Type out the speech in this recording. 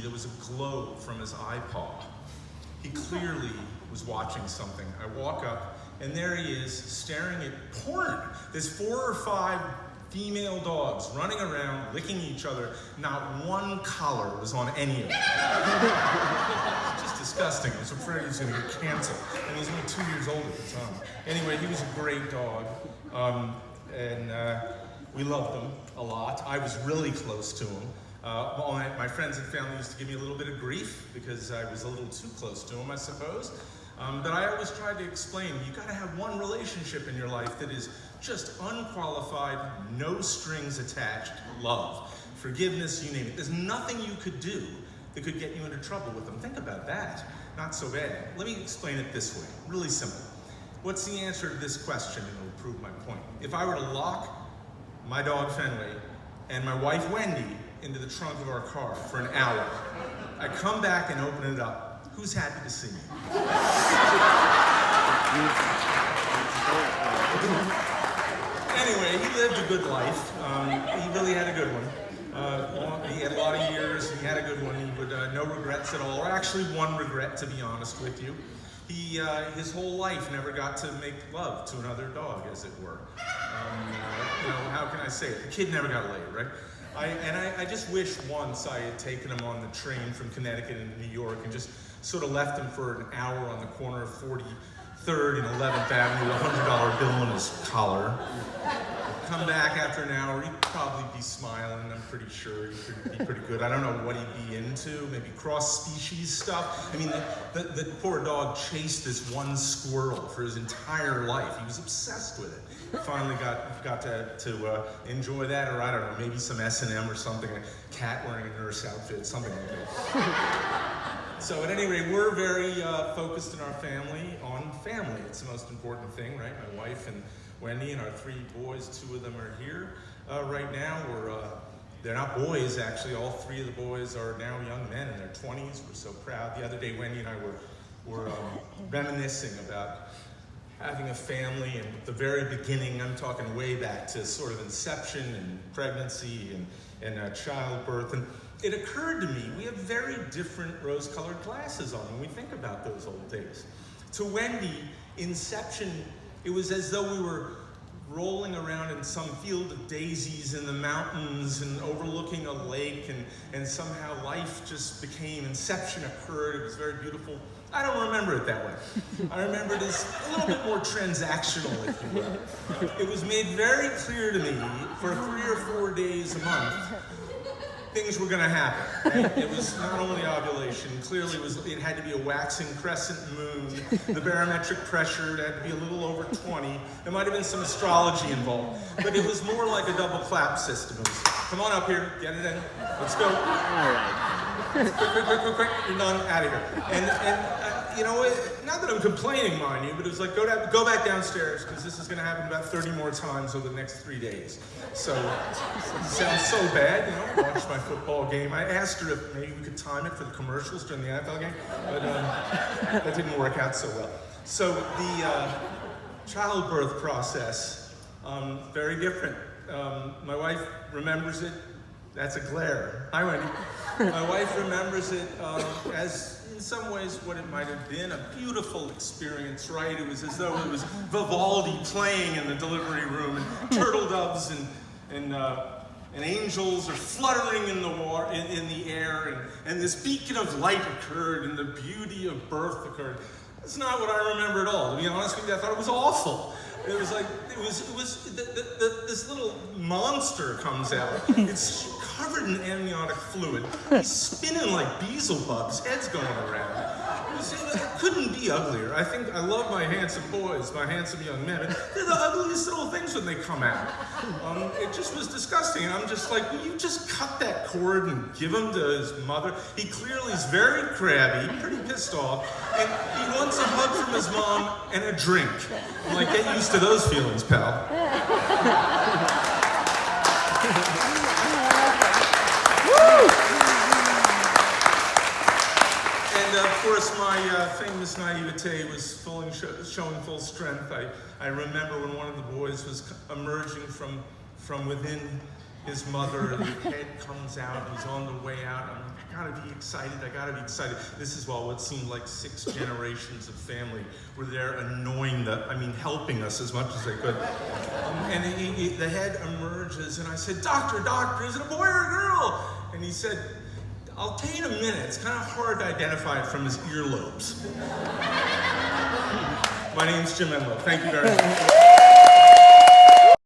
there was a glow from his eye paw. He clearly was watching something. I walk up, and there he is, staring at porn. There's 4 or 5 female dogs running around, licking each other. Not one collar was on any of them. It's just disgusting. I was afraid he was going to get canceled. And he was only 2 years old at the time. Anyway, he was a great dog. We loved him a lot. I was really close to him. My friends and family used to give me a little bit of grief because I was a little too close to him, I suppose. But I always tried to explain, you gotta have one relationship in your life that is just unqualified, no strings attached love. Forgiveness, you name it. There's nothing you could do that could get you into trouble with them. Think about that. Not so bad. Let me explain it this way, really simple. What's the answer to this question, and it'll prove my point? If I were to lock my dog Fenway and my wife Wendy into the trunk of our car for an hour, I come back and open it up, who's happy to see me? Anyway, he lived a good life. He really had a good one. He had a lot of years, and he had a good one. He would, no regrets at all, or actually one regret, to be honest with you. He, his whole life never got to make love to another dog, as it were. How can I say it? The kid never got laid, right? I just wish once I had taken him on the train from Connecticut into New York and just sort of left him for an hour on the corner of 43rd and 11th Avenue with a $100 bill in his collar. Come back after an hour, he'd probably be smiling, I'm pretty sure. He'd be pretty good. I don't know what he'd be into, maybe cross-species stuff. I mean, the poor dog chased this one squirrel for his entire life. He was obsessed with it. Finally got to enjoy that, or I don't know, maybe some S&M or something, a cat wearing a nurse outfit, something like that. So at any rate, we're very focused in our family on family. It's the most important thing, right? My wife and Wendy and our 3 boys, 2 of them are here right now. They're not boys, actually. All 3 of the boys are now young men in their 20s. We're so proud. The other day, Wendy and I were reminiscing about having a family, and at the very beginning, I'm talking way back to sort of inception and pregnancy and childbirth. And it occurred to me, we have very different rose-colored glasses on when we think about those old days. To Wendy, inception, it was as though we were rolling around in some field of daisies in the mountains and overlooking a lake, and somehow life just became, inception occurred. It was very beautiful. I don't remember it that way. I remember it as a little bit more transactional, if you will. It was made very clear to me for 3 or 4 days a month things were going to happen. Right? It was not only ovulation. Clearly, it had to be a waxing crescent moon. The barometric pressure had to be a little over 20. There might have been some astrology involved, but it was more like a double clap system. It was, come on up here, get it in, let's go. All right. Quick, you're done, out of here. And not that I'm complaining, mind you, but it was like, go back downstairs, because this is going to happen about 30 more times over the next 3 days. So, it sounds so bad, watch my football game. I asked her if maybe we could time it for the commercials during the NFL game, but that didn't work out so well. So the childbirth process, very different. My wife remembers it. That's a glare. Hi, Wendy. My wife remembers it as, in some ways, what it might have been, a beautiful experience, right? It was as though it was Vivaldi playing in the delivery room, and turtle doves and angels are fluttering in the air, and this beacon of light occurred, and the beauty of birth occurred. That's not what I remember at all. To be honest with you, I thought it was awful. It was like, this little monster comes out. It's covered in amniotic fluid. He's spinning like Beelzebub's head's going around. It couldn't be uglier. I love my handsome boys, my handsome young men. They're the ugliest little things when they come out. It just was disgusting. And I'm just like, will you just cut that cord and give him to his mother? He clearly is very crabby, pretty pissed off, and he wants a hug from his mom and a drink. I'm like, get used to those feelings, pal. And of course, my famous naivete was showing full strength. I remember when one of the boys was emerging from within his mother, and the head comes out, and he's on the way out. I'm gotta be excited, I gotta be excited. This is what seemed like 6 generations of family were there helping us as much as they could. And the head emerges, and I said, doctor, is it a boy or a girl? And he said, I'll tell you in a minute. It's kind of hard to identify it from his earlobes. My name's Jim Enelow. Thank you very much.